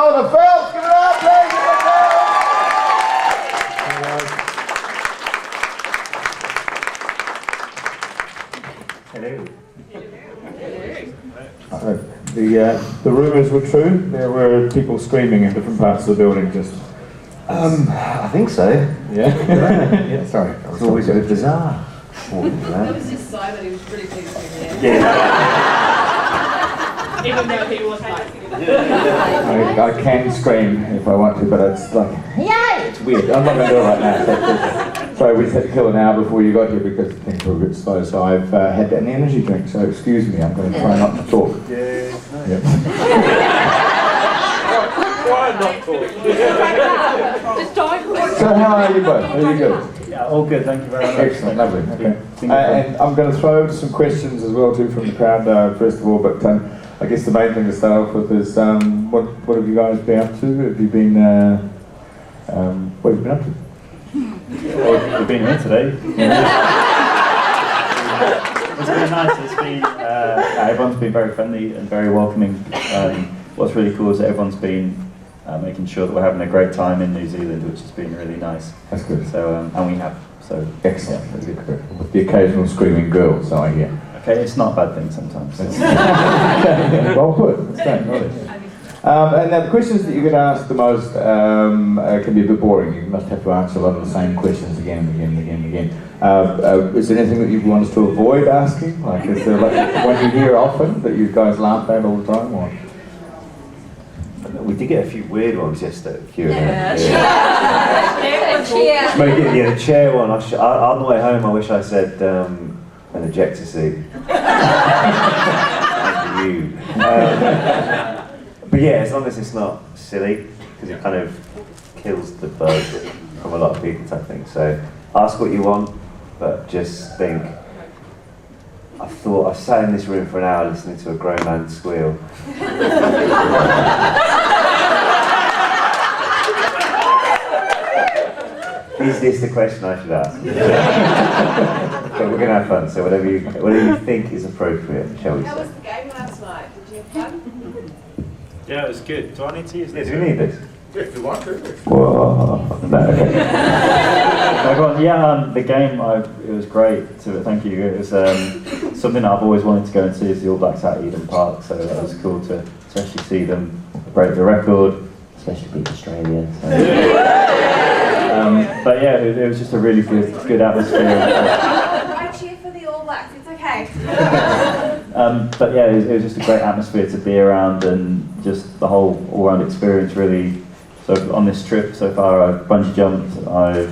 Oliver Phelps, give it up, please. Hello. The rumours were true. There were people screaming in different parts of the building. Just I think so. yeah. Yeah. Sorry, It's always a bit bizarre. That was just Simon, he was really pleased to be here. Yeah. Even though he was like... I can scream if I want to, but it's like, yay! It's weird. I'm not going to do it right now. Sorry, we just had to kill an hour before you got here because things were a bit slow. So I've had an energy drink. So excuse me. I'm going to try not to talk. Yeah. Yep. Why not talk? Just don't. So how are you both? Are you good? Yeah, all good, thank you very much. Excellent, lovely. Okay. And I'm going to throw some questions as well too from the crowd first of all. But I guess the main thing to start off with is what have you guys been up to? Have you been what have you been up to? Well, we've been here today. It's been nice. It's been everyone's been very friendly and very welcoming. What's really cool is that everyone's been making sure that we're having a great time in New Zealand, which has been really nice. That's good. So and we have. So Excellent. That's good. With the occasional screaming girl, so I hear. okay, it's not a bad thing sometimes. So. Well put. That's great. Knowledge. And now the questions that you get asked the most can be a bit boring. You must have to answer a lot of the same questions again and again and again and again. Is there anything that you want us to avoid asking? Like, is there like one you hear often that you guys laugh at all the time? Or? We did get a few weird ones yesterday. Yeah. The chair one. On the way home, I wish I said an ejector seat. And you. But yeah, as long as it's not silly, because it kind of kills the buzz from a lot of people type thing. So ask what you want, but just think. I sat in this room for an hour listening to a grown man squeal. Is this the question I should ask? But we're going to have fun, so whatever you think is appropriate, shall we say? How was the game last night? Did you have fun? Yeah, it was good. Do I need to use Yeah, this? do we need this? If you want to. Whoa. No, okay. The game, it was great. So thank you. It was something that I've always wanted to go and see is the All Blacks at Eden Park. So that was cool to especially see them break the record, especially beat Australia. So. But yeah, it was just a really good atmosphere. I cheer for the All Blacks, it's okay. But yeah, it was just a great atmosphere to be around and just the whole all-round experience really. So on this trip so far, I've bungee jumped, I've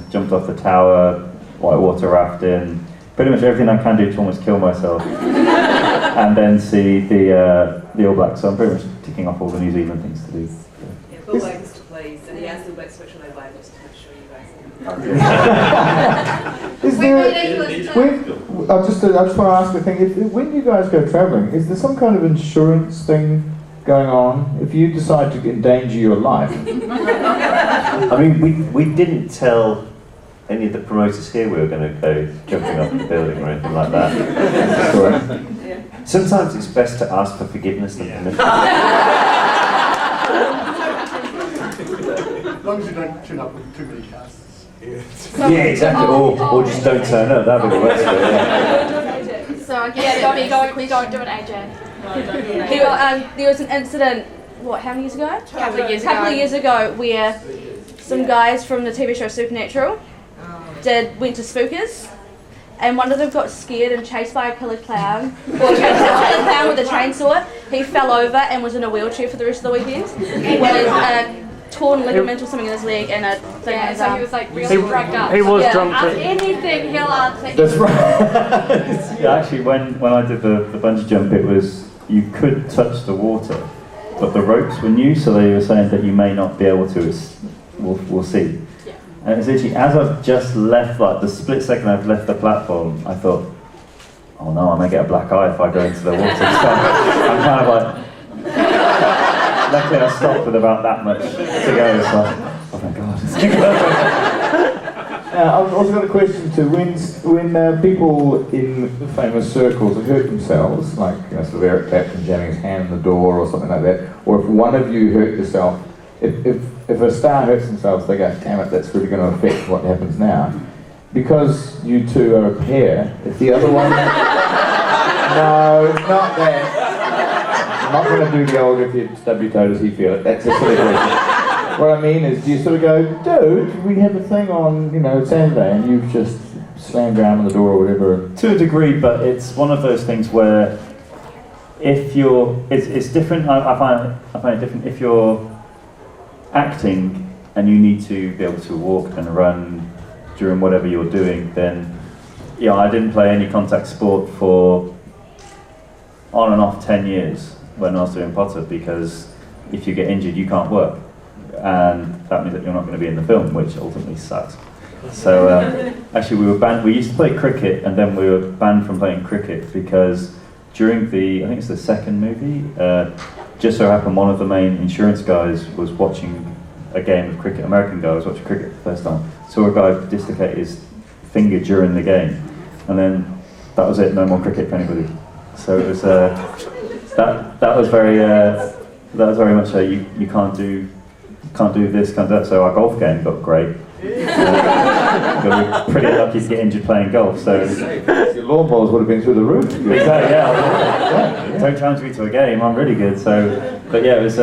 jumped off the tower, whitewater rafting, pretty much everything I can do to almost kill myself, and then see the All Blacks. So I'm pretty much ticking off all the New Zealand things to do. Yeah, Bill Wagon's to please, and he has the Blacks switch on their way just to make sure you guys Is there? I just want to ask a thing. When you guys go travelling, is there some kind of insurance thing going on if you decide to endanger your life? I mean, we didn't tell any of the promoters here we were going to go jumping off the building or anything like that. Sometimes it's best to ask for forgiveness than permission. As long as you don't turn up with too many casts. Yeah, exactly. Or just don't turn up. That'd be the worst. Yeah. So I guess don't do it, AJ. There was an incident, how many years ago? A couple of years ago, where some guys from the TV show Supernatural went to Spookers, and one of them got scared and chased by a killer clown. Or chased by a killer clown with a chainsaw. He fell over and was in a wheelchair for the rest of the weekend. With a torn ligament or something in his leg and a thing in his arm. So he was like really drugged up. He was Yeah. drunk. Ask anything, he'll answer. That's right. Yeah, actually, when I did the bungee jump, it was you could touch the water, but the ropes were new, so they were saying that you may not be able to. We'll see. Yeah. And it's literally as I've just left, like the split second I've left the platform, I thought, oh no, I may get a black eye if I go into the water. So I'm kind of like. Luckily, I stopped with about that much to go. So, oh my god. I've also got a question too. When people in famous circles have hurt themselves, like sort of Eric Clapton jamming his hand in the door or something like that, or if one of you hurt yourself, if a star hurts themselves, they go, damn it, that's really going to affect what happens now. Because you two are a pair, if the other one... No, it's not that. I'm not going to do the old if you stub your toe, does he feel it? That's a silly question. What I mean is, do you sort of go, dude, we have a thing on, Saturday, and you've just slammed your arm on the door or whatever? To a degree, but it's one of those things where if you're, it's different. I find it different if you're acting and you need to be able to walk and run during whatever you're doing. Then, I didn't play any contact sport for on and off 10 years when I was doing Potter, because if you get injured, you can't work. And that means that you're not going to be in the film, which ultimately sucks. So actually we were banned, we used to play cricket, and then we were banned from playing cricket because during I think it's the second movie, just so happened one of the main insurance guys was watching a game of cricket, American guy was watching cricket for the first time, saw a guy dislocate his finger during the game, and then that was it, no more cricket for anybody. So it was, that was very much you can't do this, can't do that. So our golf game got great. We were pretty lucky to get injured playing golf. So your lawn balls would have been through the roof. Exactly, yeah. Don't challenge me to a game. I'm really good. So, but yeah, it was.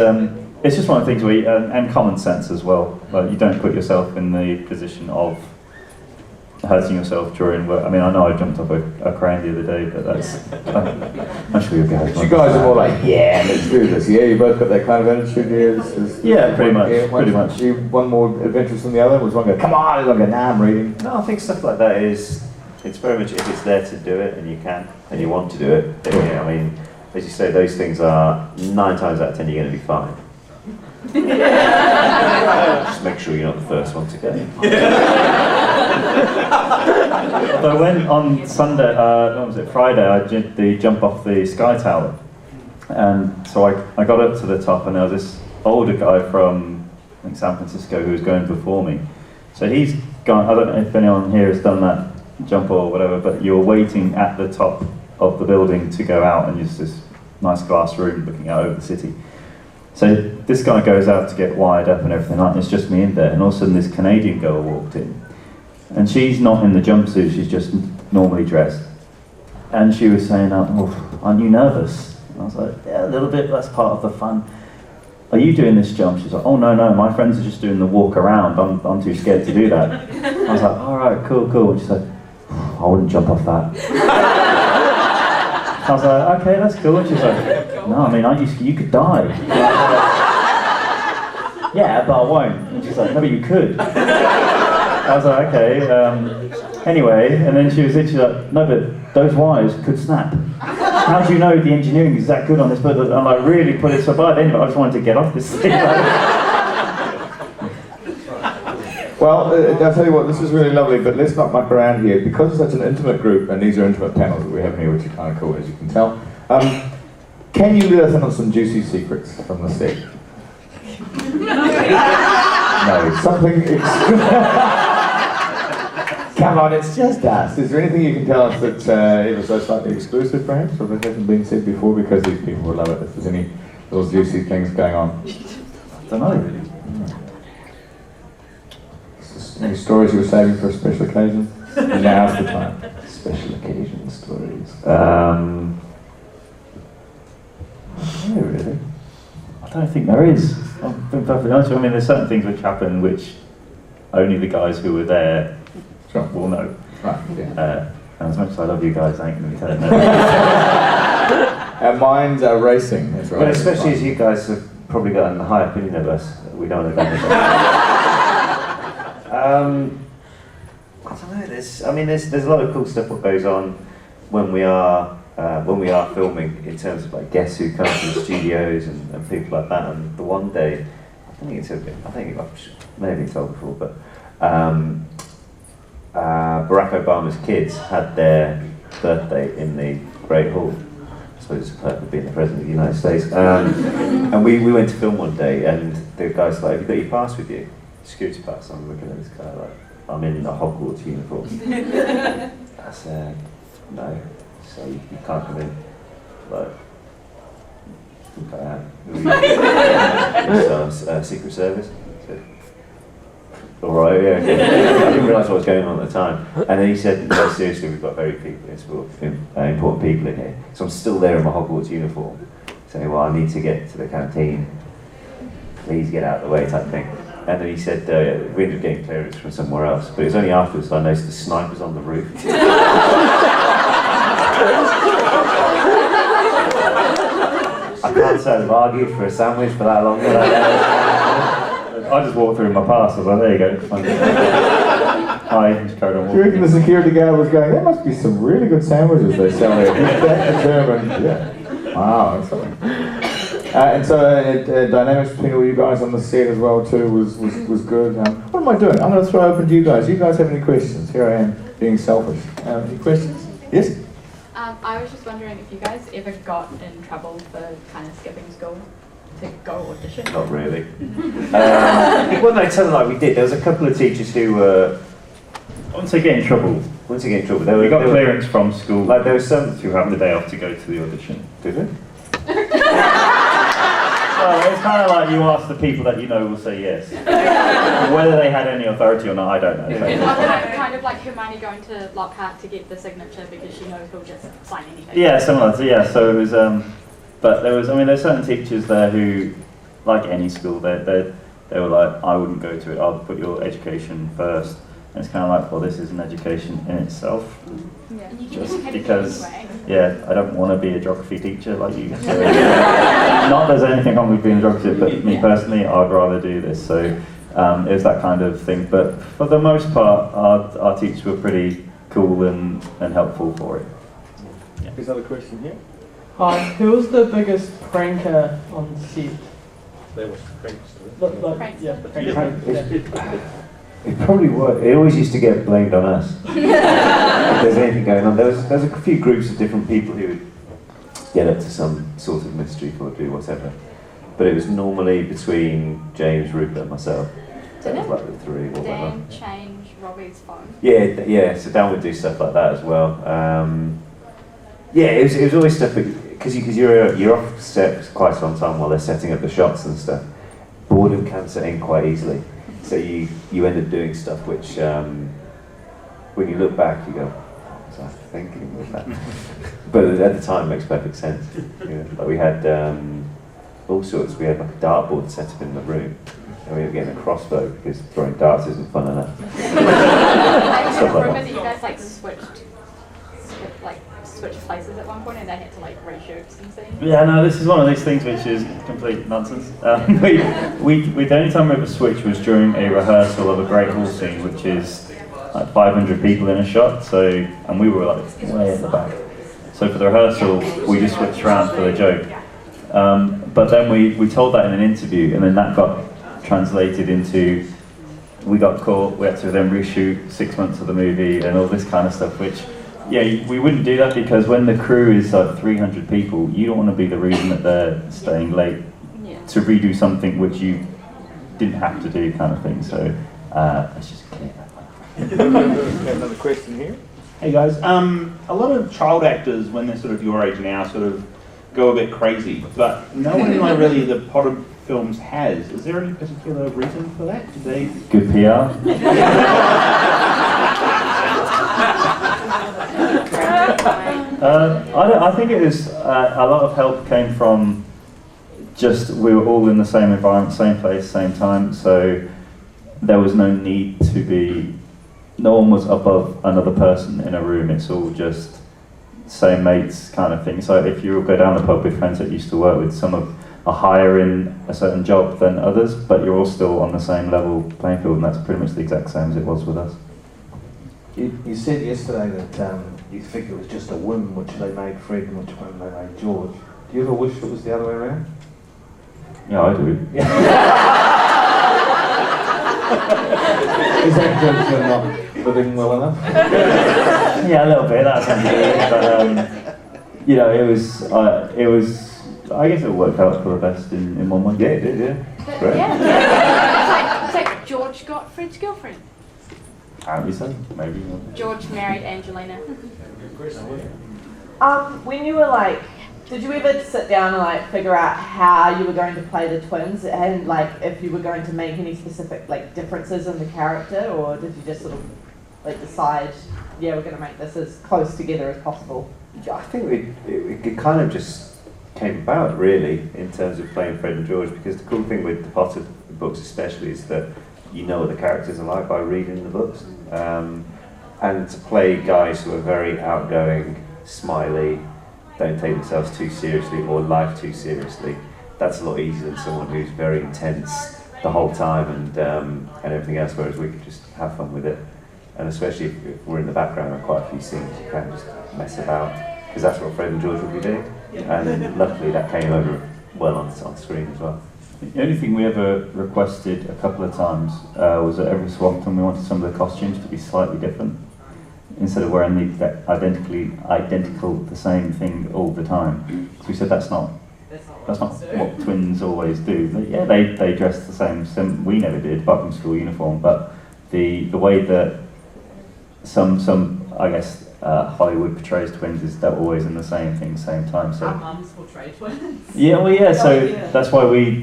It's just one of the things where, and common sense as well. Like, you don't put yourself in the position of hurting yourself during work. I mean, I know I jumped off a crane the other day, but that's. I'm sure you guys. You guys are more like, yeah, let's do this. Yeah, you both got that kind of attitude here. Yeah, pretty much. Pretty much. You one more adventurous than the other. Was one go, come on, the other one go, nah, I'm reading. No, I think stuff like that is. It's very much if it's there to do it and you can and you want to do it. Then, yeah, I mean, as you say, those things are 9 times out of 10 you're going to be fine. Just make sure you're not the first one to go. But when on Sunday, what was it, Friday, I did the jump off the Sky Tower. And so I got up to the top, and there was this older guy from, I think, San Francisco who was going before me. So he's gone, I don't know if anyone here has done that jump or whatever, but you're waiting at the top of the building to go out, and there's this nice glass room looking out over the city. So this guy goes out to get wired up and everything like that, and it's just me in there, and all of a sudden this Canadian girl walked in. And she's not in the jumpsuit, she's just normally dressed. And she was saying, oh, aren't you nervous? And I was like, yeah, a little bit, that's part of the fun. Are you doing this jump? She's like, oh no, my friends are just doing the walk around, I'm too scared to do that. I was like, alright, cool. And she said, I wouldn't jump off that. I was like, okay, that's cool. And she's like, no, I mean, you could die. Yeah, but I won't. And she's like, no, but you could. I was like, okay. Anyway, and then she was like, no, but those wires could snap. How do you know the engineering is that good on this? But I'm like, really put it so by the end of it, I just wanted to get off this thing. Well, I'll tell you what, this is really lovely, but let's not muck around here. Because it's such an intimate group, and these are intimate panels that we have here, which are kind of cool, as you can tell. Can you let us in on some juicy secrets from the set? No, something... Come on, it's just us. Is there anything you can tell us that's ever so slightly exclusive, perhaps, or that hasn't been said before? Because these people would love it if there's any little juicy things going on. I don't know, really. Any stories you were saving for a special occasion? Now's the time. Special occasion stories. Yeah, really. I don't think there is. I've been perfectly honest with you. I mean, there's certain things which happen which only the guys who were there will know. Right, yeah. And as much as I love you guys, I ain't going to be telling them. Our minds are racing. That's right. But especially as you guys have probably got a high opinion of us, we don't want to damage I don't know. There's a lot of cool stuff that goes on when we are filming in terms of like guests who come to the studios and people like that. And the one day, I think I've maybe told before, but Barack Obama's kids had their birthday in the Great Hall. I suppose it's a perk of being the president of the United States. And we went to film one day, and the guy's like, "Have you got your pass with you? Security pass." I'm looking at this guy like, I'm in a Hogwarts uniform. I said, no, so you can't come in. Like, I think I am. So, Secret Service. So, all right, yeah. Okay. I didn't realise what was going on at the time. And then he said, no, seriously, we've got very important people in here. So I'm still there in my Hogwarts uniform, saying, well, I need to get to the canteen. Please get out of the way, type thing. And then he said, we ended up getting clearance from somewhere else. But it was only afterwards that I noticed the snipers on the roof. I can't say I've argued for a sandwich for that long. I just walked through in my pass. I was like, there you go. Hi, just carried on Do you reckon the security guard was going, there must be some really good sandwiches they sell here? That determined, yeah. Wow, that's something. And so dynamics between all you guys on the set as well too was good. What am I doing? I'm going to throw open to you guys. You guys have any questions? Here I am, being selfish. Any questions? Yes? I was just wondering if you guys ever got in trouble for kind of skipping school to go audition? Not really. Well, no, tell them like we did. There was a couple of teachers who were... Once they get in trouble, we got clearance from school. Like there was some who have the day off to go to the audition. Did it? Well, it's kind of like you ask the people that you know will say yes. Whether they had any authority or not, I don't know. Kind of like Hermione going to Lockhart to get the signature because she knows he'll just sign anything. Yeah, similar. So, yeah, so it was. But there was. I mean, there's certain teachers there who, like any school, they were like, I wouldn't go to it. I'll put your education first. And it's kind of like, well, this is an education in itself. Yeah. Just because, yeah, I don't want to be a geography teacher like you. So, not there's anything wrong with being a geography teacher, but me personally, I'd rather do this. So it was that kind of thing. But for the most part, our teachers were pretty cool and helpful for it. Yeah. There's another question here. Hi, who was the biggest pranker on set? There was pranks. Yeah, the prank. It probably was. It always used to get blamed on us. If there's anything going on, there was a few groups of different people who would get up to some sort of mischief or do whatever. But it was normally between James, Rupert, and myself. That was like the three or whatever. Dan change Robbie's phone. Yeah. So Dan would do stuff like that as well. Yeah, it was always stuff because you're off set quite some time while they're setting up the shots and stuff. Boredom can set in quite easily. So you end up doing stuff which, when you look back, you go, what was I thinking with that? But at the time, it makes perfect sense. You know, like we had all sorts. We had like a dartboard set up in the room, and we were getting a crossbow because throwing darts isn't fun enough. I remember that you guys like switched places at one point, and they had to like reshoot some scenes. Yeah, no, this is one of these things which is complete nonsense. The only time we ever switched was during a rehearsal of a Great Hall scene, which is like 500 people in a shot. So, and we were like way at the back. So for the rehearsal, we just switched around for the joke. But then we told that in an interview, and then that got translated into we got caught. We had to then reshoot 6 months of the movie and all this kind of stuff, which. Yeah, we wouldn't do that because when the crew is like 300 people, you don't want to be the reason that they're staying late to redo something which you didn't have to do, kind of thing. So let's just clear that one. Another question here. Hey guys, a lot of child actors when they're sort of your age now sort of go a bit crazy, but no one like really the Potter films has. Is there any particular reason for that? Did they good PR? I think it was a lot of help came from just we were all in the same environment, same place, same time, so there was no need to be, no one was above another person in a room. It's all just same mates kind of thing. So if you go down the pub with friends that used to work with, some are higher in a certain job than others, but you're all still on the same level playing field, and that's pretty much the exact same as it was with us. You said yesterday that you think it was just a whim which they made Fred and which one they made George. Do you ever wish it was the other way around? Yeah, I do. Is that because you're not living well enough? Yeah, a little bit. That's but you know, it was. I guess it worked out for the best in one way. Yeah, it did. Yeah. But, yeah. It's like George got Fred's girlfriend. Apparently so, maybe. George married Angelina. When you were like, did you ever sit down and like figure out how you were going to play the twins and like if you were going to make any specific like differences in the character, or did you just sort of like decide, yeah, we're going to make this as close together as possible? Yeah, I think it kind of just came about really in terms of playing Fred and George, because the cool thing with the Potter books especially is that you know what the characters are like by reading the books, and to play guys who are very outgoing, smiley, don't take themselves too seriously or life too seriously, that's a lot easier than someone who's very intense the whole time and everything else, whereas we could just have fun with it. And especially if we're in the background on quite a few scenes, you can just mess about, because that's what Fred and George would be doing. And luckily that came over well on screen as well. The only thing we ever requested a couple of times was that every so often we wanted some of the costumes to be slightly different. Instead of wearing the identical the same thing all the time. So we said that's not what twins always do. But yeah, they dress the same. We never did, apart from school uniform. But the way that some I guess Hollywood portrays twins is they're always in the same thing, same time. So our mums portray twins. yeah, well, yeah. So that's why we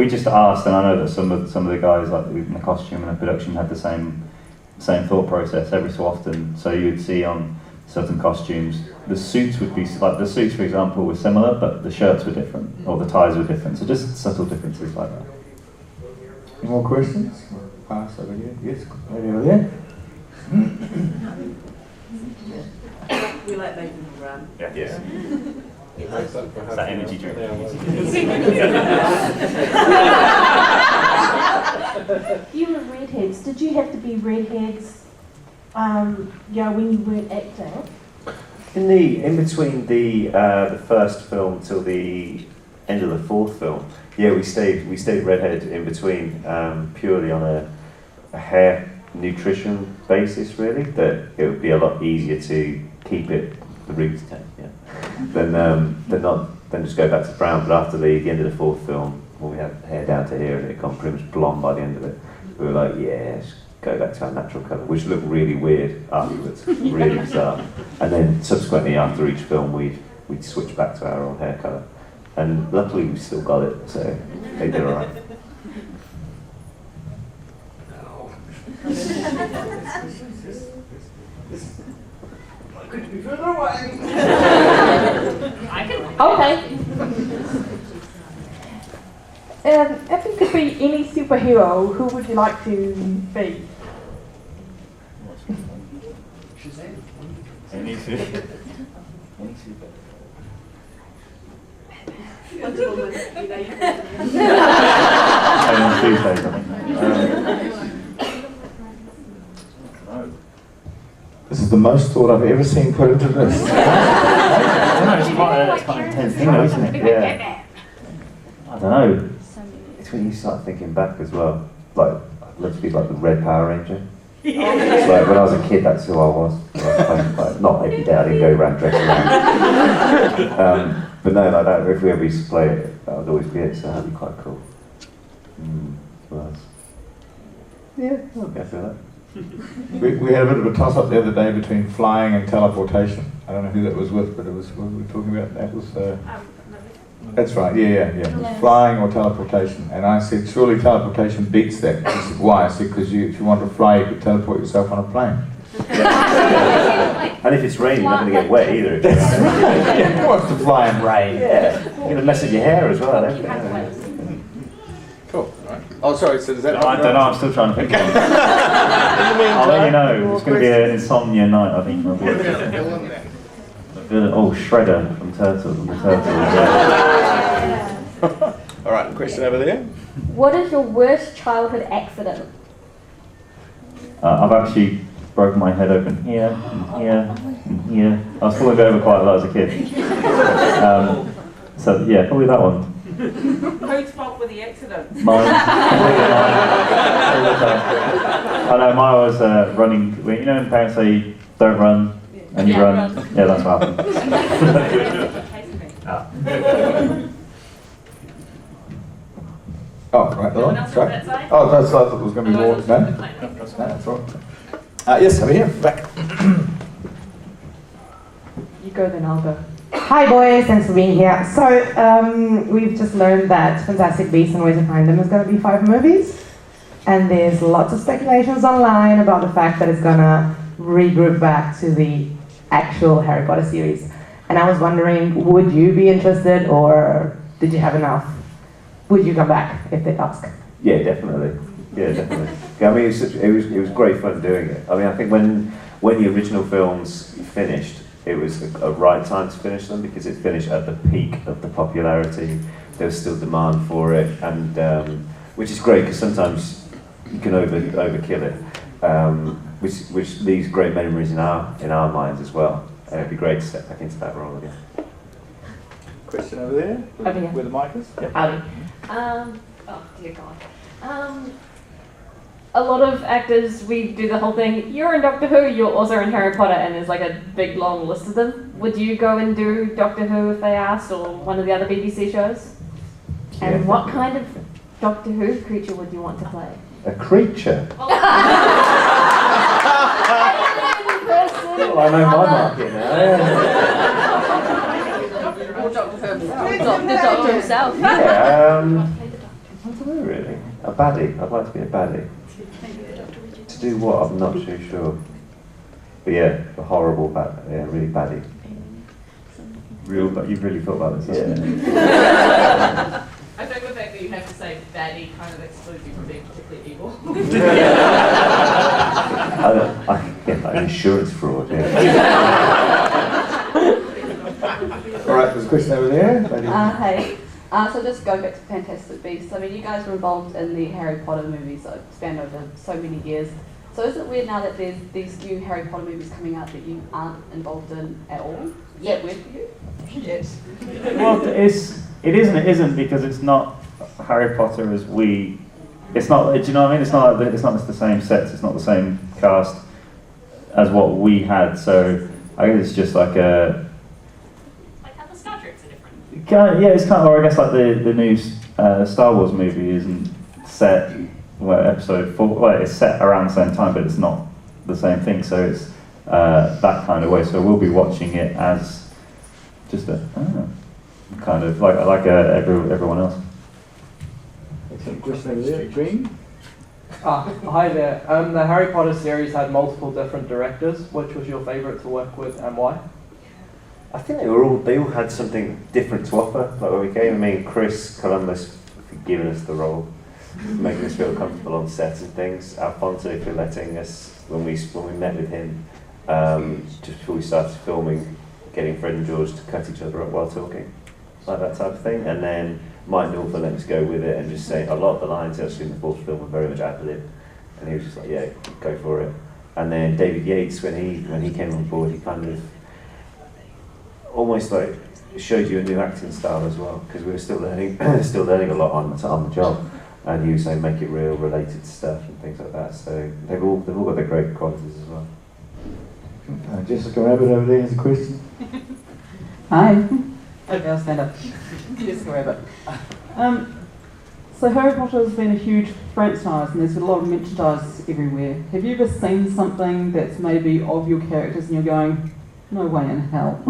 just asked, and I know that some of the guys like in the costume and the production had the same thought process every so often. So you would see on certain costumes, the suits would be like the suits, for example, were similar, but the shirts were different or the ties were different. So just subtle differences like that. Any more questions? Pass over here. Yes, maybe over there. We like making them run. Yeah. It's that energy drink. You were redheads. Did you have to be redheads when you weren't acting? In between the first film till the end of the fourth film, yeah, we stayed redhead in between, purely on a hair nutrition basis, really. That it would be a lot easier to keep it the roots tone, than just go back to brown. But after the end of the fourth film, when we had hair down to here and it had gone pretty much blonde by the end of it, we were like, yeah, let's go back to our natural colour, which looked really weird afterwards, really bizarre. And then subsequently after each film, we'd switch back to our old hair colour. And luckily we still got it, so they did all right. Could be further away. Okay. If you could be any superhero, who would you like to be? Any super. Wonder Woman, you know, you On Tuesdays, I think. This is the most thought I've ever seen put into this. It's quite an intense thing though, isn't it? Yeah. I don't know. It's when you start thinking back as well, like, I'd love to be like the Red Power Ranger. So like, when I was a kid, that's who I was. Like, not every day, I didn't go around dressing around. But no, like that, if we ever used to play it, that would always be it, so that'd be quite cool. What else? Yeah, I'll go for that. We had a bit of a toss-up the other day between flying and teleportation. I don't know who that was with, but it was, what were we talking about? That was, that's right, yeah. It was flying or teleportation. And I said, surely teleportation beats that. He said, why? I said, because if you want to fly, you could teleport yourself on a plane. And if it's raining, you're not going to get wet either. Who wants to fly in rain? Yeah, you're going to mess up your hair as well, don't you? Cool. Right. Oh, sorry, so does that... I don't know, I'm still trying to think of it. I'll let you know. It's going to be an insomnia night, I think. Oh, Shredder from Turtles. All right, question over there. What is your worst childhood accident? I've actually broken my head open here, and here, and here. I was falling over quite a lot as a kid. So yeah, probably that one. Whose fault were the accidents? Mine. I know, mine was running. You know when parents say, don't run, and you run? Yeah, that's what happened. Oh, right, the one. Anyone else on that side? Oh, that's, I thought there was going to be more. No? That's all right. Yes, over here, back. You go then, I'll go. Hi boys, thanks for being here. So, we've just learned that Fantastic Beasts and Where to Find Them is going to be 5 movies. And there's lots of speculations online about the fact that it's going to regroup back to the actual Harry Potter series. And I was wondering, would you be interested, or did you have enough? Would you come back if they ask? Yeah, definitely. Yeah, definitely. I mean, it was great fun doing it. I mean, I think when the original films finished, it was a right time to finish them because it finished at the peak of the popularity. There was still demand for it, and which is great because sometimes you can overkill it, which leaves great memories in our minds as well. And it'd be great to step back into that role again. Question over there, Over here. where the mic is. Yep. Audi. Oh dear God. A lot of actors, we do the whole thing, you're in Doctor Who, you're also in Harry Potter, and there's like a big long list of them. Would you go and do Doctor Who if they asked, or one of the other BBC shows? And Yeah. what kind of Doctor Who creature would you want to play? A creature? Well, I know my market now. Or Doctor Who, the Doctor himself. Yeah, I don't know really. A baddie. I'd like to be a baddie. To do what? I'm not too sure. But yeah, a horrible really baddie. But you've really thought about this, Yeah. I think the fact that you have to say baddie kind of excludes you from being particularly evil. Like insurance fraud, yeah. All right, there's a question over there. Hey. So just going back to Fantastic Beasts, I mean, you guys were involved in the Harry Potter movies that spanned over so many years. So is it weird now that there's these new Harry Potter movies coming out that you aren't involved in at all? Is that weird for you? Yes. Well, it is and it isn't, because it's not Harry Potter as we. It's not. Do you know what I mean? It's not just the same sets. It's not the same cast as what we had. So I guess it's just like a. Like how the Star Treks are different. It's kind of, or I guess like the new Star Wars movie isn't set. Well, episode 4. Well, it's set around the same time, but it's not the same thing. So it's that kind of way. So we'll be watching it as just a kind of like everyone else. Excellent question over there. Green. Hi there. The Harry Potter series had multiple different directors. Which was your favourite to work with and why? I think they all had something different to offer. Like when we came, I mean, Chris Columbus for giving us the role, making us feel comfortable on set and things. Alfonso for letting us, when we met with him, just before we started filming, getting Fred and George to cut each other up while talking, like that type of thing. And then Mike Newell for letting us go with it and just saying a lot of the lines actually in the fourth film were very much ad-lib, and he was just like, yeah, go for it. And then David Yates, when he came on board, he kind of almost like showed you a new acting style as well, because we were still learning a lot on the job. And he was saying make it real, related stuff and things like that. So they've all got their great qualities as well. Jessica Rabbit over there has a question. Hi. Okay, I'll stand up. Jessica Rabbit. So Harry Potter has been a huge franchise and there's a lot of merchandise everywhere. Have you ever seen something that's maybe of your characters and you're going, no way in hell?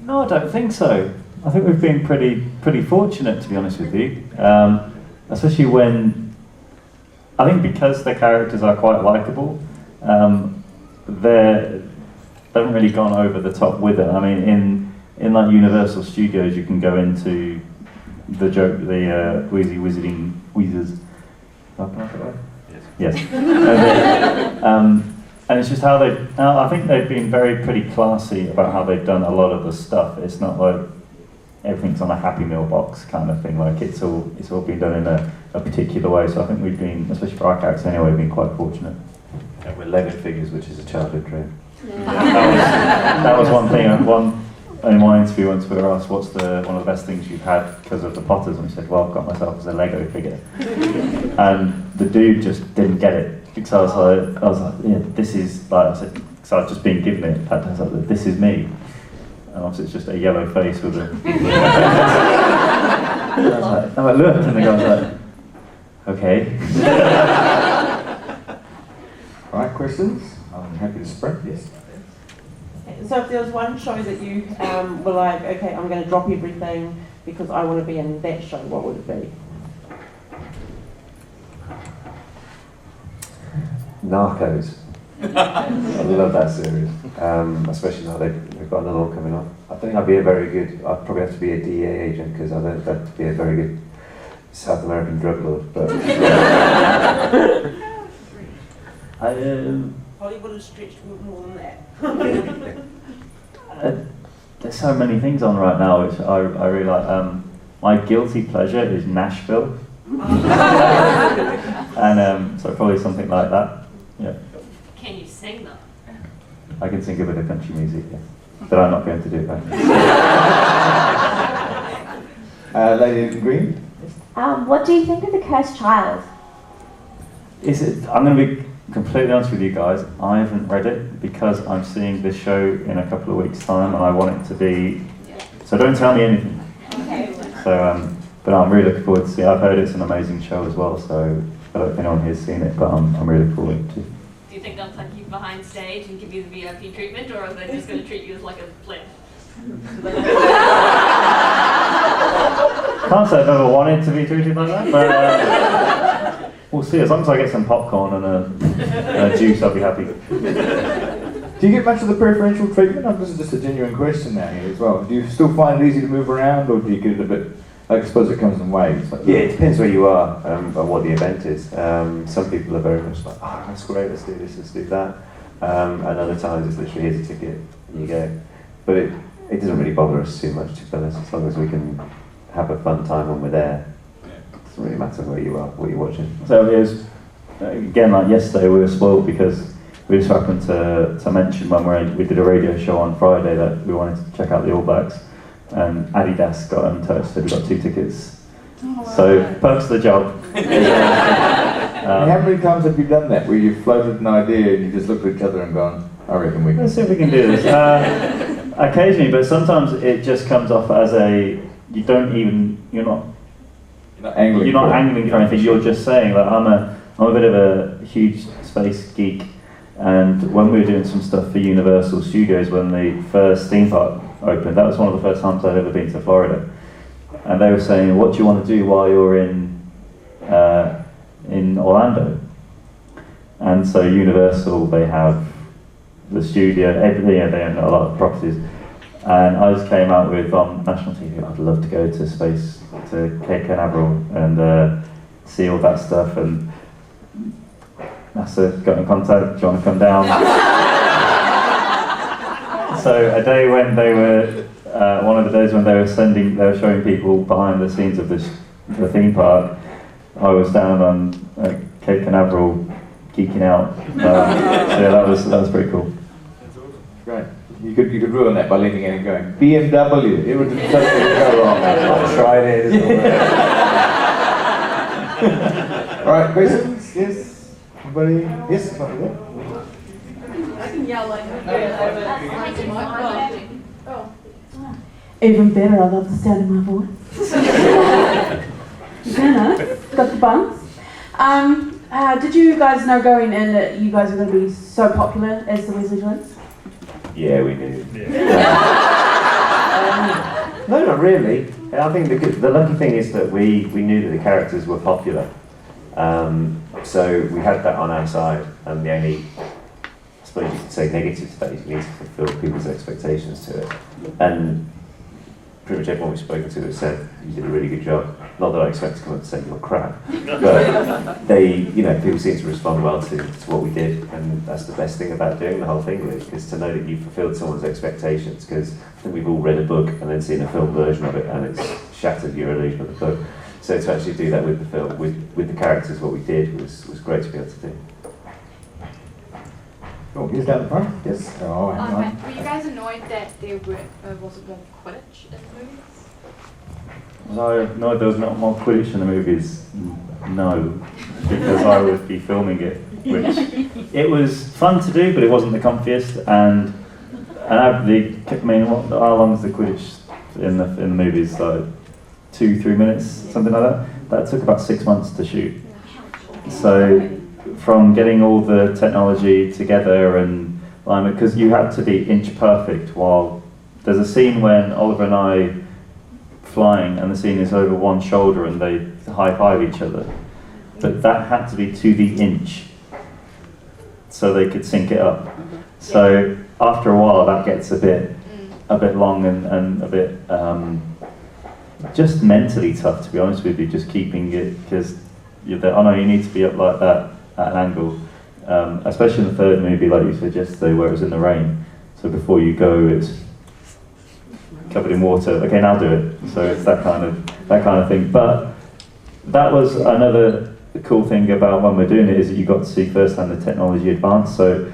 No, I don't think so. I think we've been pretty fortunate, to be honest with you. Especially when, I think because the characters are quite likeable, they haven't really gone over the top with it. I mean, in like Universal Studios, you can go into the joke, the Wheezy Wizarding Wheezers. Yes. And it's just how I think they've been pretty classy about how they've done a lot of the stuff. It's not like everything's on a Happy Meal box kind of thing. Like it's all been done in a particular way. So I think we've been, especially for our characters anyway, been quite fortunate. And we're Lego figures, which is a childhood dream. That was one thing. In my interview once we were asked what's one of the best things you've had because of the Potters, and we said, well, I've got myself as a Lego figure. And the dude just didn't get it. Because I was like, yeah, this is, like I said, because I've just been given it, I was like, this is me. And obviously it's just a yellow face with a... I looked and the guy was like, Okay. Right, questions? I'm happy to sprint, yes. So if there was one show that you were like, okay, I'm going to drop everything because I want to be in that show, what would it be? Narcos. I love that series, especially now they've got another one coming up. I think I'd probably have to be a DEA agent because I don't have to be a very good South American drug lord. But Hollywood has stretched more than that. There's so many things on right now which I really like. My guilty pleasure is Nashville. And so probably something like that. Yeah. Can you sing though? I can sing a bit of country music, yeah. But I'm not going to do it. Lady in green? What do you think of The Cursed Child? I'm going to be completely honest with you guys. I haven't read it because I'm seeing this show in a couple of weeks' time and I want it to be... So don't tell me anything. Okay. So, but I'm really looking forward to seeing it. I've heard it's an amazing show as well, so I don't know if anyone here's seen it, but I'm really looking forward to it. Do you think they'll take you behind stage and give you the VIP treatment, or are they just going to treat you as like a pleb? Can't say I've ever wanted to be treated like that, but we'll see. As long as I get some popcorn and a juice, I'll be happy. Do you get much of the preferential treatment? This is just a genuine question now here as well. Do you still find it easy to move around, or do you get it a bit... I suppose it comes in waves. yeah, it depends where you are and what the event is. Some people are very much like, oh, that's great, let's do this, let's do that. And other times it's literally, here's a ticket, you go. But it doesn't really bother us too much, to be honest, as long as we can have a fun time when we're there. It doesn't really matter where you are, what you're watching. So it was, again, like yesterday, we were spoiled because we just happened to mention when we did a radio show on Friday that we wanted to check out the All Blacks. And Adidas got in touch, said we got 2 tickets. So, perks of the job. How many times have you done that, where you've floated an idea and you just looked at each other and gone, I reckon we can... Let's see if we can do this. Occasionally, but sometimes it just comes off as you're not angling for anything, you're just saying, like, I'm a bit of a huge space geek, and when we were doing some stuff for Universal Studios when the first theme park opened, that was one of the first times I'd ever been to Florida, and they were saying, what do you want to do while you're in Orlando? And so Universal, they have the studio, everything, they own a lot of properties, and I just came out with on national TV, I'd love to go to space, to Cape Canaveral and see all that stuff, and NASA got in contact, do you want to come down? So a day when they were, one of the days when they were showing people behind the scenes of the theme park, I was down on Cape Canaveral geeking out. So yeah, that was pretty cool. Great. You could ruin that by leaning in and going, BMW, it would just go wrong. I tried it. Alright, questions? Yes? Anybody? Yes? Not there. I can yell like Even better, I love the sound of my voice. Got the buns. Did you guys know going in that you guys were going to be so popular as the Weasley twins? Yeah, we knew. No, not really. I think the lucky thing is that we knew that the characters were popular. So we had that on our side, and the only, I suppose you could say, negative to that is we need to fulfill people's expectations to it. And pretty much everyone we've spoken to has said you did a really good job. Not that I expect to come up and say you're crap, but people seem to respond well to what we did, and that's the best thing about doing the whole thing, really, is to know that you fulfilled someone's expectations. Because I think we've all read a book and then seen a film version of it, and it's shattered your illusion of the book. So to actually do that with the film, with the characters, what we did was great to be able to do. Oh, he's down the front. Yes. Oh, hang on. Were you guys annoyed that there wasn't more Quidditch in the movies? No, there was not more Quidditch in the movies. No, because I would be filming it, which it was fun to do, but it wasn't the comfiest. And how long is the Quidditch in the movies? Like 2-3 minutes, something like that. That took about 6 months to shoot. So from getting all the technology together and alignment, because you had to be inch perfect. While there's a scene when Oliver and I flying, and the scene is over one shoulder, and they high five each other. But that had to be to the inch, so they could sync it up. So after a while, that gets a bit long and a bit just mentally tough, to be honest with you. Just keeping it, because you're there, oh no, you need to be up like that at an angle. Especially in the third movie, like you said yesterday, where it was in the rain. So before you go, it's covered in water. Okay, now do it. So it's that kind of thing. But that was another cool thing about when we're doing it, is that you got to see firsthand the technology advance. So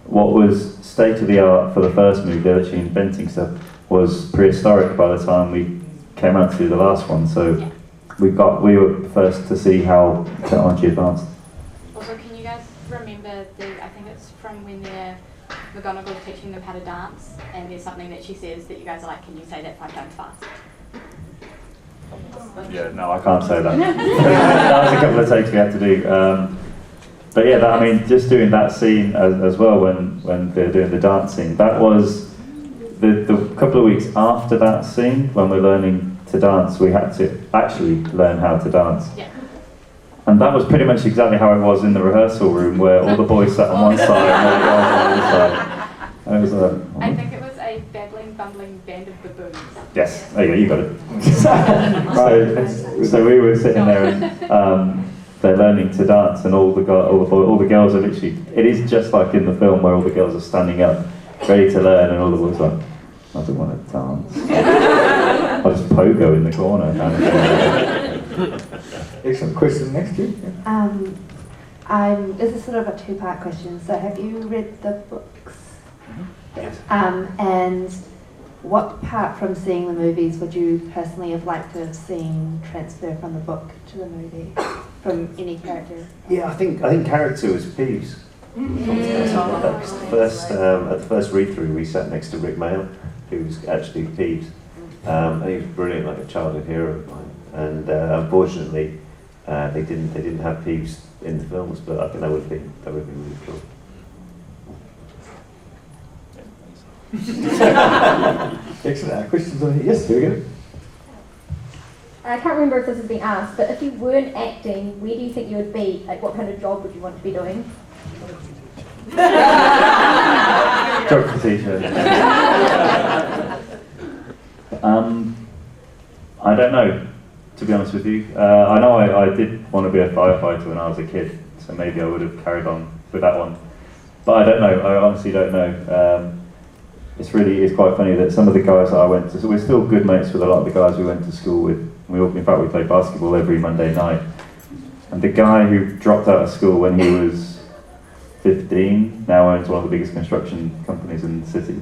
what was state of the art for the first movie, they're actually inventing stuff, was prehistoric by the time we came out to do the last one. So we were first to see how technology advanced. Also, can you guys remember I think it's from when McGonagall's teaching them how to dance, and there's something that she says that you guys are like, can you say that 5 times fast? Yeah, no, I can't say that. That was a couple of takes we had to do. But yeah, just doing that scene as well when they're doing the dancing, that was the couple of weeks after that scene, when we're learning to dance, we had to actually learn how to dance. Yeah. And that was pretty much exactly how it was in the rehearsal room, where all the boys sat on one side and all the girls on the other side. And it was I think it was a babbling, bumbling band of baboons. yes, there you go, you got it. So we were sitting there and they're learning to dance, and all the girls are literally, it is just like in the film where all the girls are standing up, ready to learn, and all the boys are like, I don't want to dance. I'll just pogo in the corner. Excellent. Question next to you. This is sort of a two-part question. So have you read the books? Yes. And what part from seeing the movies would you personally have liked to have seen transfer from the book to the movie, from any character? Yeah, I think character was Peeves. At the first read-through, we sat next to Rick Mail, who was actually Peeves, and he was brilliant, like a childhood hero of mine. And unfortunately, they didn't have Peeves in the films, but I think that would have been really cool. Excellent. Questions on here? Yes, here we go. I can't remember if this has been asked, but if you weren't acting, where do you think you would be? Like, what kind of job would you want to be doing? Geography teacher. I don't know, to be honest with you. I know I did want to be a firefighter when I was a kid, so maybe I would have carried on with that one. But I don't know, I honestly don't know. It's quite funny that some of the guys that I went to, so we're still good mates with a lot of the guys we went to school with. In fact, we played basketball every Monday night. And the guy who dropped out of school when he was 15 now owns one of the biggest construction companies in the city.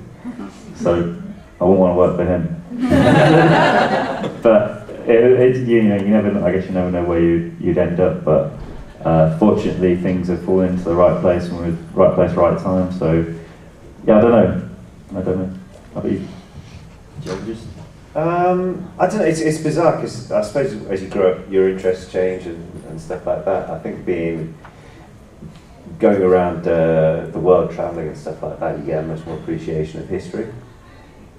So I wouldn't want to work for him. But you never know where you'd end up. But fortunately, things have fallen into the right place and we're in the right place, right time. So yeah, I don't know. How about you? Geologist? I don't know, it's bizarre, because I suppose as you grow up, your interests change and stuff like that. I think going around the world, travelling and stuff like that, you get a much more appreciation of history.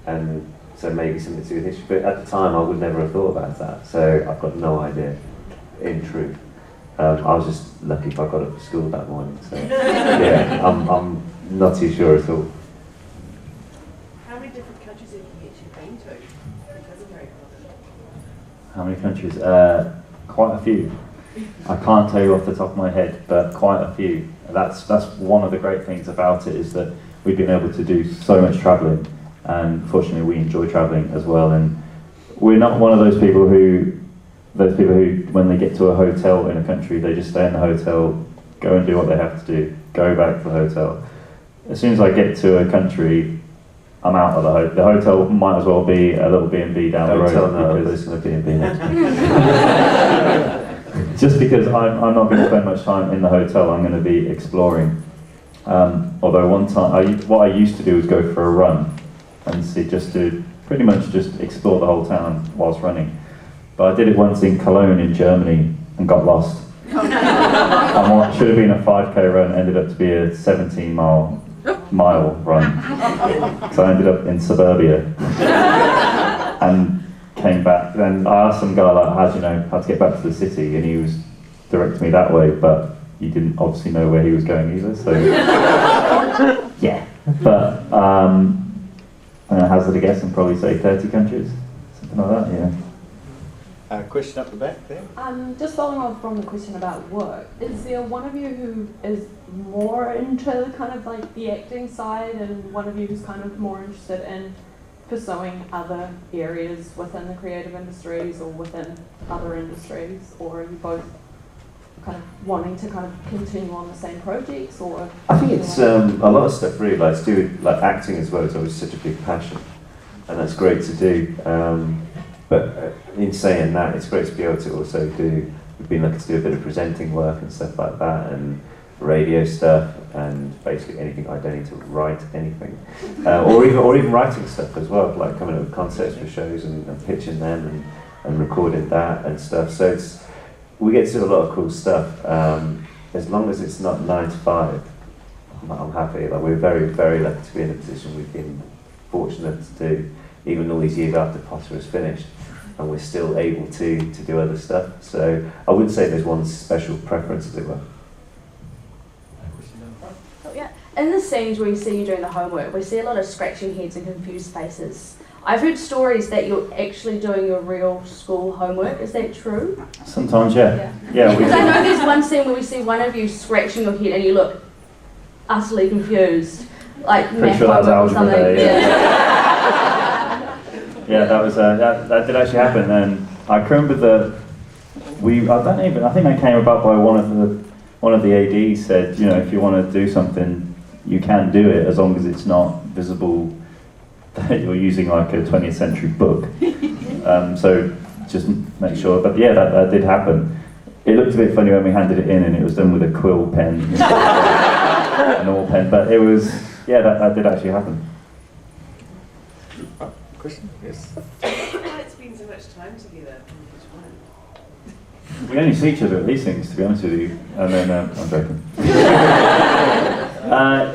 And so maybe something to do with history. But at the time, I would never have thought about that. So I've got no idea, in truth. I was just lucky if I got up for school that morning. So yeah, I'm not too sure at all. How many different countries have you actually been to because of Harry Potter? How many countries? Quite a few. I can't tell you off the top of my head, but quite a few. That's one of the great things about it, is that we've been able to do so much travelling, and fortunately we enjoy travelling as well. And we're not one of those people who when they get to a hotel in a country, they just stay in the hotel, go and do what they have to do, go back to the hotel. As soon as I get to a country, I'm out of the hotel. The hotel might as well be a little B&B down the road. Don't tell no, there's going to be a B&B. Just because I'm not going to spend much time in the hotel, I'm going to be exploring. Although one time, what I used to do was go for a run and pretty much just explore the whole town whilst running. But I did it once in Cologne in Germany and got lost And what should have been a 5k run ended up to be a 17-mile run. So I ended up in suburbia and came back. Then I asked some guy like, how do you know how to get back to the city? And he was directing me that way, but he didn't obviously know where he was going either. So yeah, but I'm gonna hazard a guess and probably say 30 countries, something like that. Yeah. Question up the back there. Just following on from the question about work, is there one of you who is more into kind of like the acting side and one of you who's kind of more interested in pursuing other areas within the creative industries or within other industries, or are you both kind of wanting to kind of continue on the same projects? Or I think it's a lot of stuff really, like to do with like acting as well. It's always such a big passion, and that's great to do. But in saying that, it's great to be able to also do. We've been looking to do a bit of presenting work and stuff like that, and radio stuff, and basically anything. I don't need to write anything, or even writing stuff as well, like coming up with concepts for shows and pitching them and recording that and stuff. So we get to do a lot of cool stuff. As long as it's not 9 to 5, I'm happy. Like we're very, very lucky to be in a position we've been fortunate to do, even all these years after Potter was finished, and we're still able to do other stuff. So I wouldn't say there's one special preference, as it were. Oh, yeah. In the scenes where we see you doing the homework, we see a lot of scratching heads and confused faces. I've heard stories that you're actually doing your real school homework. Is that true? Sometimes, yeah. Because I know there's one scene where we see one of you scratching your head and you look utterly confused, like math sure homework or something. Yeah, that was that did actually happen, and I can remember I think that came about by one of the ADs said, you know, if you want to do something, you can do it as long as it's not visible that you're using like a 20th century book. So just make sure. But yeah, that did happen. It looked a bit funny when we handed it in, and it was done with a quill pen, a normal pen. But it was, yeah, that did actually happen. Question? Yes. Why it's been so much time together? We only see each other at these things, to be honest with you. And then I'm joking.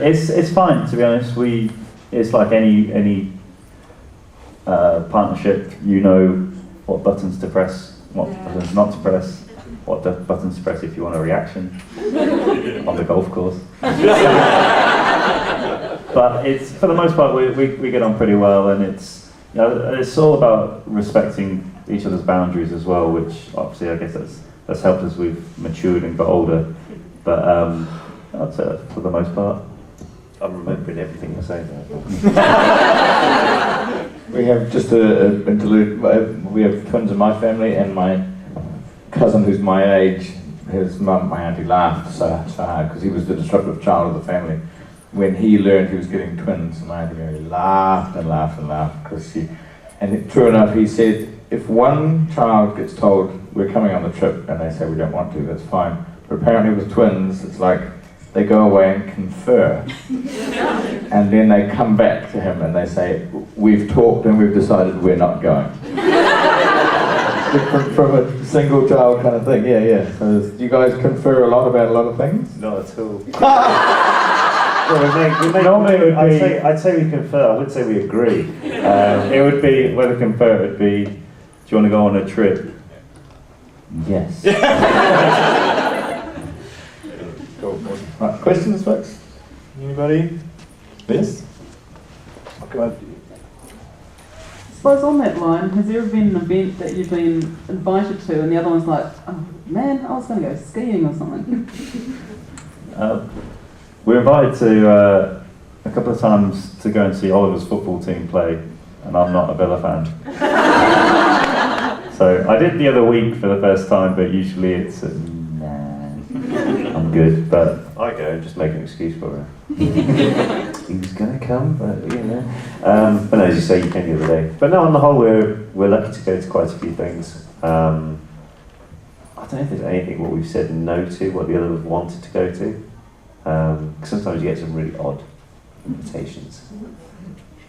It's fine, to be honest. It's like any partnership. You know what buttons to press, what buttons not to press, what buttons to press if you want a reaction on the golf course. But it's, for the most part, we get on pretty well, and it's all about respecting each other's boundaries as well, which obviously I guess that's helped as we've matured and got older. But I'd say that for the most part. I'm remembering everything you're saying there. We have just an interlude. We have twins in my family, and my cousin, who's my age, his mum, my auntie, laughed so hard because he was the disruptive child of the family. When he learned he was getting twins, and my auntie laughed and laughed and laughed because true enough, he said, if one child gets told we're coming on the trip and they say we don't want to, that's fine. But apparently with twins, it's like they go away and confer, and then they come back to him and they say, we've talked and we've decided we're not going. Different from a single child kind of thing. Yeah. So do you guys confer a lot about a lot of things? Not at all. I'd say we confer. I wouldn't say we agree. It would be, whether confer, it would be, do you want to go on a trip? Yes. Cool. Right, questions, folks? Anybody? Yes? I'll come over to you. I suppose on that line, has there ever been an event that you've been invited to and the other one's like, oh man, I was going to go skiing or something? We were invited to a couple of times to go and see Oliver's football team play, and I'm not a Villa fan. So I did the other week for the first time, but usually it's I'm good. But I go and just make an excuse for her. He was going to come, but you know. But no, as you say, you came the other day. But no, on the whole, we're lucky to go to quite a few things. I don't know if there's anything what we've said no to, what the other wanted to go to. Sometimes you get some really odd invitations.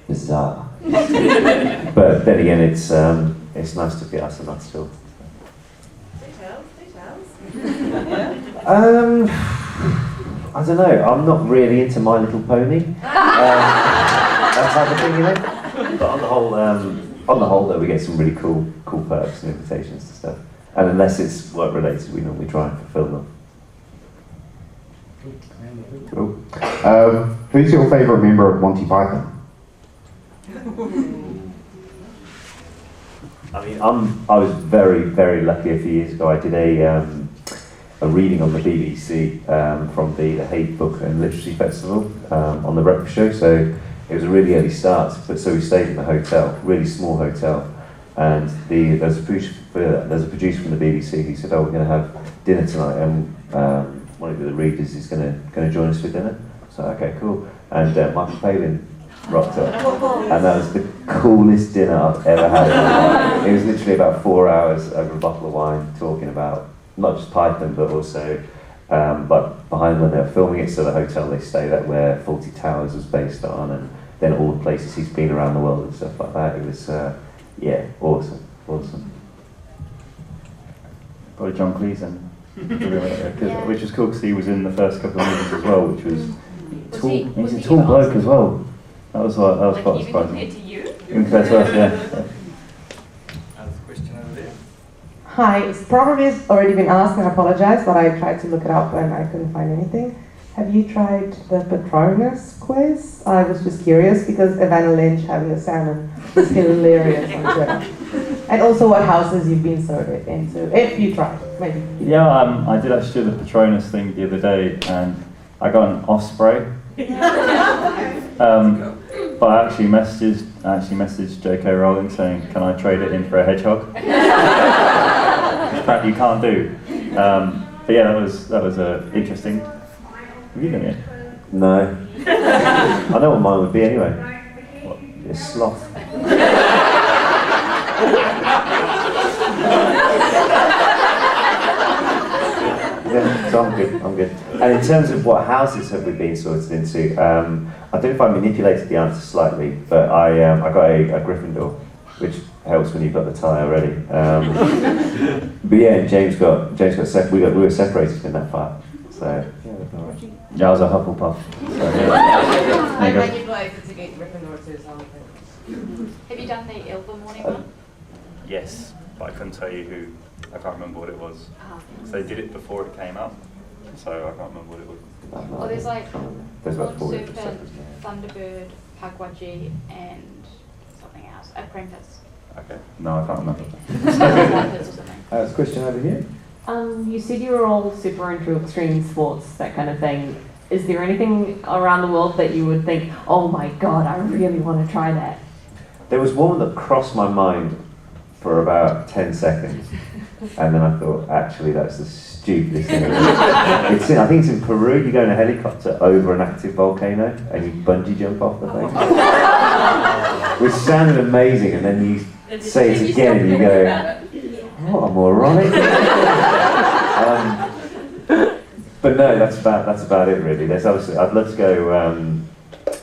Bizarre. But then again, it's nice to be us and not still. Details. I don't know. I'm not really into My Little Pony. That type of thing, you know. But on the whole, though, we get some really cool perks and invitations to stuff. And unless it's work related, we normally try and fulfill them. Cool. Who's your favourite member of Monty Python? I mean, I was very, very lucky a few years ago. I did a reading on the BBC from the Hague Book and Literacy Festival on the breakfast show. So it was a really early start. But so we stayed in the hotel, really small hotel, and there's a producer from the BBC who said, "Oh, we're going to have dinner tonight, and one of the readers is going to join us for dinner." So okay, cool. And Michael Palin rocked up, and that was the coolest dinner I've ever had in my life. It was literally about 4 hours over a bottle of wine, talking about not just Python, but also but behind when they were filming it, so the hotel they stayed at where Fawlty Towers was based on, and then all the places he's been around the world and stuff like that. It was awesome. Probably John Cleese, which was cool because he was in the first couple of movies as well, which was tall. He's a tall bloke as well. That was quite surprising. Compared to you? Even compared to us, yeah. Hi, it's probably already been asked, and I apologize, but I tried to look it up and I couldn't find anything. Have you tried the Patronus quiz? I was just curious because Evanna Lynch having a salmon was hilarious on Twitter. And also what houses you've been sorted into, if you tried, maybe. Yeah, I did actually do the Patronus thing the other day, and I got an osprey. But I actually messaged J.K. Rowling saying, "Can I trade it in for a hedgehog?" Apparently you can't do. But yeah, that was interesting. Have you done it? No. I know what mine would be anyway. What? A sloth. Yeah, so I'm good. And in terms of what houses have we been sorted into, I don't know if I manipulated the answer slightly, but I got a Gryffindor, which helps when you've got the tie already. But yeah, James got separated. We were separated in that part. So yeah, I was a Hufflepuff. So, yeah. I manipulated to get Gryffindor too, so Have you done the Elva morning one? Yes, but I couldn't tell you who. I can't remember what it was. So they did it before it came out, so I can't remember what it was. Well, there's like There's about four Serpent, different sectors, Thunderbird, Pugwudgie, and something else. Apprentice. Okay. No, I can't remember. There's a question over here. You said you were all super into extreme sports, that kind of thing. Is there anything around the world that you would think, oh my god, I really want to try that? There was one that crossed my mind for about 10 seconds, and then I thought, actually, that's the stupidest thing ever. I think it's in Peru. You go in a helicopter over an active volcano and you bungee jump off the thing, which sounded amazing. And then you say it again, and you go, "Oh, I'm alright." But no, that's about it really. There's obviously, I'd love to go.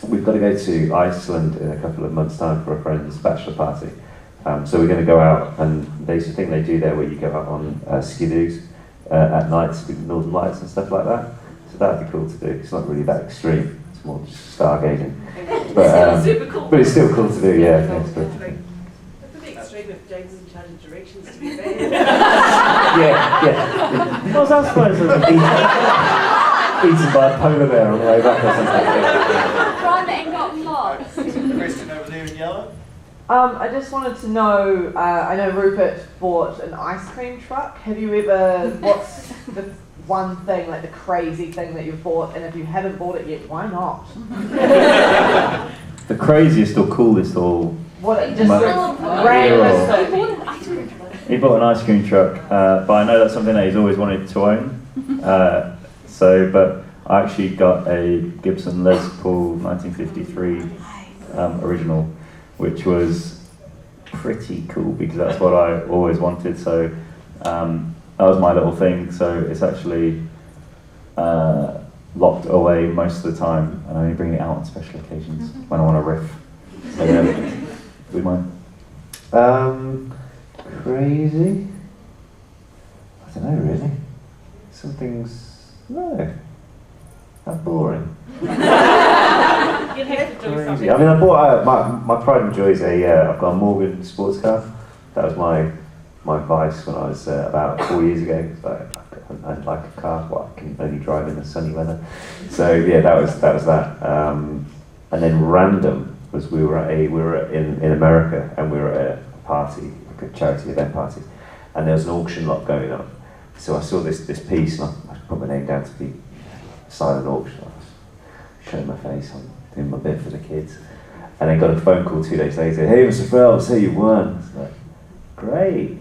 We've got to go to Iceland in a couple of months' time for a friend's bachelor party. So we're going to go out, and there's a thing they do there where you go out on skidoos at night with northern lights and stuff like that. So that'd be cool to do. It's not really that extreme. It's more just stargazing. But super cool. But it's still cool to do. Yeah. That's a bit extreme if James is in charge of directions, to be fair. Yeah. What was I supposed to be? Eaten by a polar bear on the way back or something. Run and got lost. Question over there in yellow. I just wanted to know, I know Rupert bought an ice cream truck. Have you ever, what's the one thing, like the crazy thing that you've bought, and if you haven't bought it yet, why not? The craziest or coolest or... What, just random stuff. He bought an ice cream truck, but I know that's something that he's always wanted to own. But I actually got a Gibson Les Paul 1953 original, which was pretty cool because that's what I always wanted. So that was my little thing. So it's actually locked away most of the time, and I only bring it out on special occasions when I want to riff. So yeah, do we mind? Crazy? I don't know really. Some things No. How boring. You'd have to do Crazy. something. I mean, I bought my pride and joy is I've got a Morgan sports car. That was my vice when I was about 4 years ago. I'd like a car, I can only drive in the sunny weather. So yeah, that was that. And then random was we were in America and we were at a party, like a charity event party, and there was an auction lot going on. So I saw this piece and I put my name down to be silent auction. I was showing my face, I'm doing my bit for the kids. And then got a phone call 2 days later, hey Mr. Phelps, hey you won. It's like, great,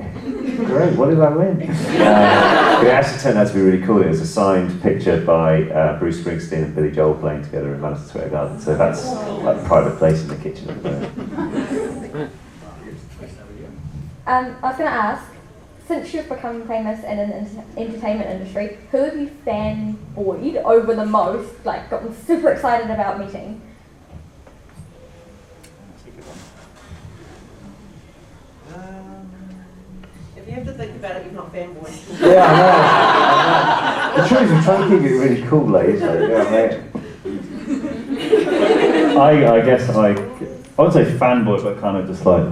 what did I win? It actually turned out to be really cool. It was a signed picture by Bruce Springsteen and Billy Joel playing together in Madison Square Garden. So that's like a private place in the kitchen at the moment. I was going to ask, since you've become famous in an entertainment industry, who have you fanboyed over the most, like gotten super excited about meeting? If you have to think about it, you're not fanboy. Yeah, I know. The truth is, I'm trying to keep it really cool, like, isn't it? Yeah, mate. I guess I wouldn't say fanboy, but kind of just like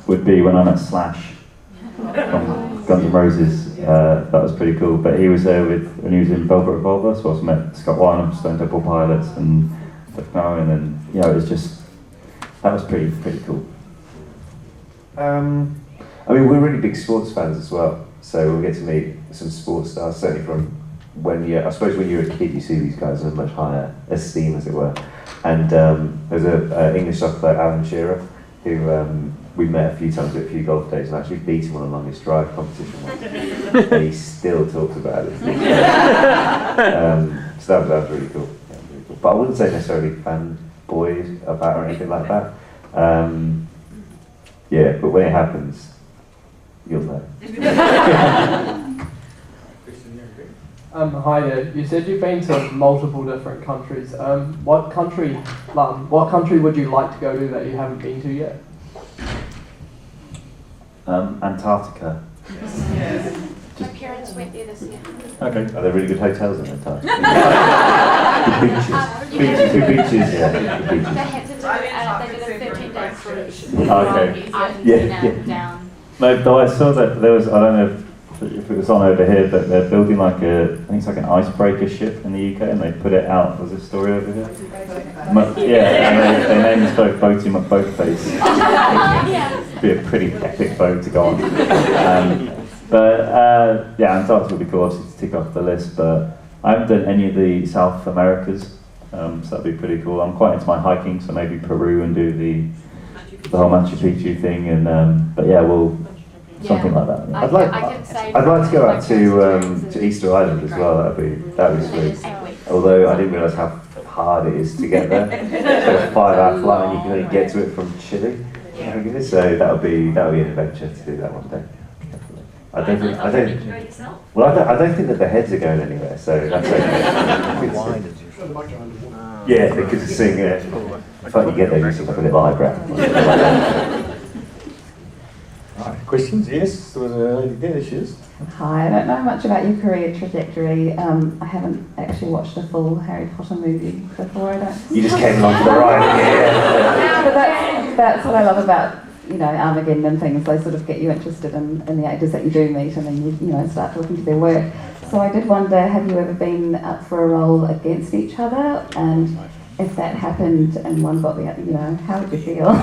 would be when I met Slash from Guns N' Roses. That was pretty cool. But he was there when he was in Velvet Revolver, so I also met Scott Weiland, Stone Temple Pilots, and Cliff Owen, and it was just that was pretty cool. I mean, we're really big sports fans as well, so we'll get to meet some sports stars, certainly from I suppose when you're a kid, you see these guys in a much higher esteem, as it were. And there's an English soccer player, Alan Shearer, who we met a few times at a few golf days and actually beat him on a longest drive competition once. And he still talks about it. So that was really cool. Yeah, really cool. But I wouldn't say necessarily fanboys about or anything like that. Yeah, but when it happens, you'll know. Hi there. You said you've been to multiple different countries. What country would you like to go to that you haven't been to yet? Antarctica. My parents went there this year. Okay. Are there really good hotels in Antarctica? Good beaches, yeah. Good beaches. They had to do, they did a 13-day cruise. Okay. Argentina down. No, though I saw that there was, I don't know if it was on over here, but they're building like I think it's like an icebreaker ship in the UK, and they put it out. Was this story over here? Yeah, and they named this boat Boaty McBoatface. It'd be a pretty epic boat to go on. Yeah, Antarctica would be cool, obviously, to tick off the list, but I haven't done any of the South Americas, so that'd be pretty cool. I'm quite into my hiking, so maybe Peru and do the whole Machu Picchu thing, and but yeah, we'll something like that. Yeah. I'd like to go out to Easter Island as well. That'd be sweet. Although I didn't realise how hard it is to get there. It's a 5-hour flight, and you can only get to it from Chile. So that would be an adventure to do that one day. I don't think that the heads are going anywhere, so that's okay. Yeah, they could sing it. In fact, you get there, you sing like a little eyebrow. Right, questions? Yes, there was a lady there, she is. Hi, I don't know much about your career trajectory. I haven't actually watched a full Harry Potter movie before. You just came along for the ride, yeah. But that's what I love about Armageddon and things. They sort of get you interested in the actors that you do meet, and then you start talking to their work. So I did wonder, have you ever been up for a role against each other? And if that happened and one got the, how would you feel?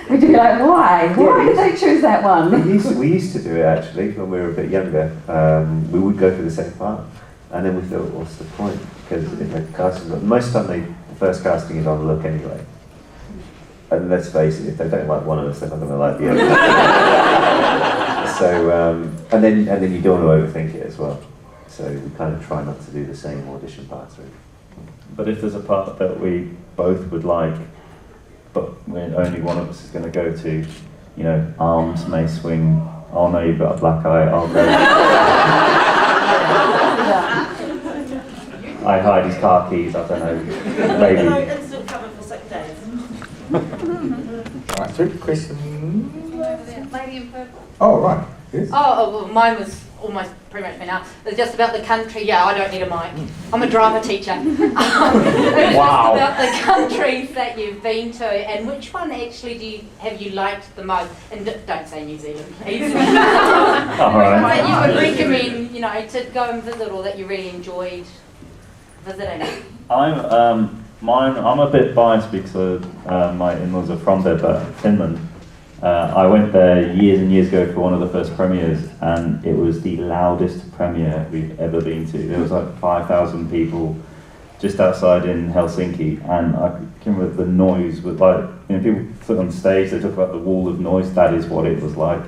Would you be like, why? Why did they choose that one? We used to do it actually when we were a bit younger. We would go for the same part, and then we thought, what's the point? Because if the casting, most of the time the first casting is on look anyway. And let's face it, if they don't like one of us, they're not going to like the other. So, and then you don't want to overthink it as well. So we kind of try not to do the same audition parts, really. But if there's a part that we both would like, but when only one of us is going to go to, arms may swing, oh no, you've got a black eye, I'll go. I hide his car keys, I don't know, maybe. No instant cover for 6 days. Right, 3 questions. Lady in purple. Oh, right. Yes. Oh, well, mine was almost pretty much been out. It's just about the country. Yeah, I don't need a mic. I'm a drama teacher. It's Wow. just about the countries that you've been to, and which one actually have you liked the most? And don't say New Zealand, please. Which ones that you would recommend, to go and visit, or that you really enjoyed visiting? I'm a bit biased because my in-laws are from there, but Finland. I went there years and years ago for one of the first premieres, and it was the loudest premiere we've ever been to. There was like 5,000 people just outside in Helsinki, and I can remember the noise was like, people sit on stage, they talk about the wall of noise. That is what it was like.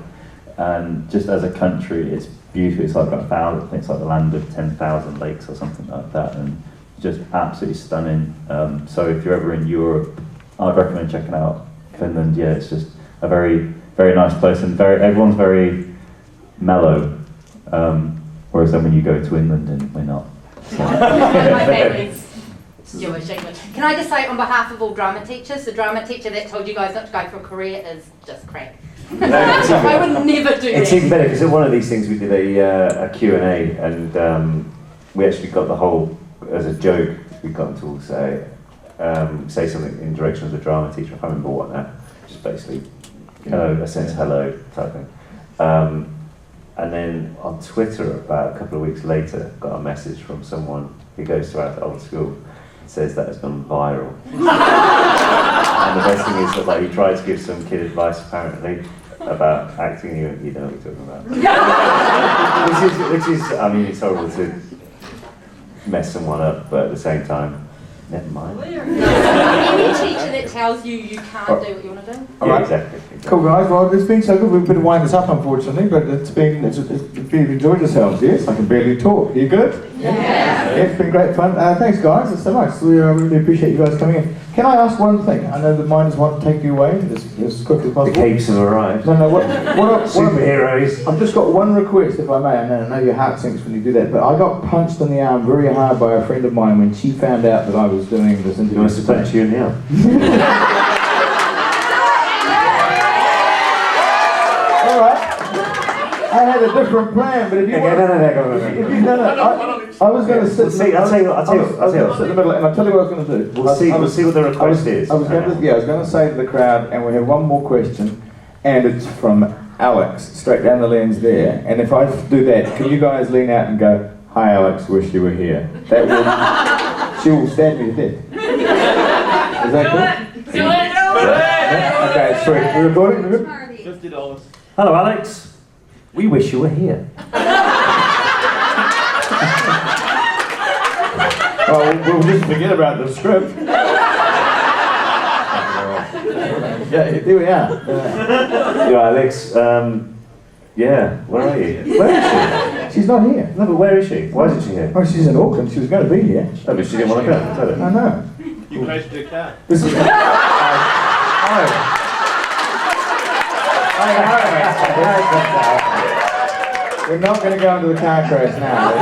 And just as a country, it's beautiful. It's like about 1,000, I think it's like the land of 10,000 lakes or something like that, and just absolutely stunning. So if you're ever in Europe, I'd recommend checking out Finland. Yeah, it's just a very, very nice place, and everyone's very mellow. Whereas then when you go to England, and we're not. So. My family's Jewish English. Can I just say, on behalf of all drama teachers, the drama teacher that told you guys not to go for a career is just crap. I would never do It's that. even better because at one of these things we did a Q&A, and we actually got the whole, as a joke, we got them to all say something in direction of the drama teacher. I can't remember what now. Just basically, hello, a sense hello type thing. And then on Twitter, about a couple of weeks later, got a message from someone who goes to our old school. Says that has gone viral. And the best thing is that like he tried to give some kid advice apparently about acting. You know what we're talking about. which is, I mean, it's horrible to mess someone up, but at the same time, never mind. Any teacher that tells you you can't do what you want to do. Yeah, exactly. Cool guys, well it's been so good. We've been to wind this up unfortunately, but if you've enjoyed yourselves, yes? I can barely talk. Are you good? Yeah, it's been great fun. Thanks guys, so much. We really appreciate you guys coming in. Can I ask one thing? I know the miners want to take you away as quickly as possible. The capes have arrived. No, Superheroes. I've just got one request, if I may. I know your heart sinks when you do that, but I got punched in the arm very hard by a friend of mine when she found out that I was doing this interview. You want us to punch you in the arm? I had a different plan, but if you I was going to sit. I'll tell you what. Sit in the middle, and I'll tell you what I was going to do. We'll see what the request is. I was going to say to the crowd, and we have one more question, and it's from Alex, straight down the lens there. And if I do that, can you guys lean out and go, "Hi, Alex, wish you were here." That will. She will stab me to death. Is that good? Do it. Okay, sweet. We're recording. $50. Hello, Alex. We wish you were here. Well, we'll just forget about the script. Yeah, here we are. Yeah, Alex. Yeah, where are you? Where is she? She's not here. No, but where is she? Why isn't she here? Oh, she's in Auckland. She was going to be here. No, but she didn't want to come. Tell her. I know. You crashed her car. This is. We're not going to go into the car crash now.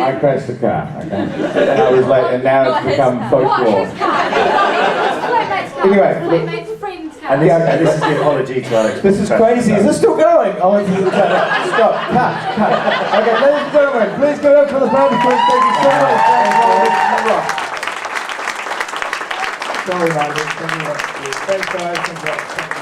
I crashed the car, okay? And I was late, and now it's become folklore. Anyway, and this is the apology to Alex. this is crazy. Is this still going? I want to stop. Cut. Okay, ladies and gentlemen, please go up for the Fanboy. Thank you so much. Sorry, Margaret. Thanks, guys.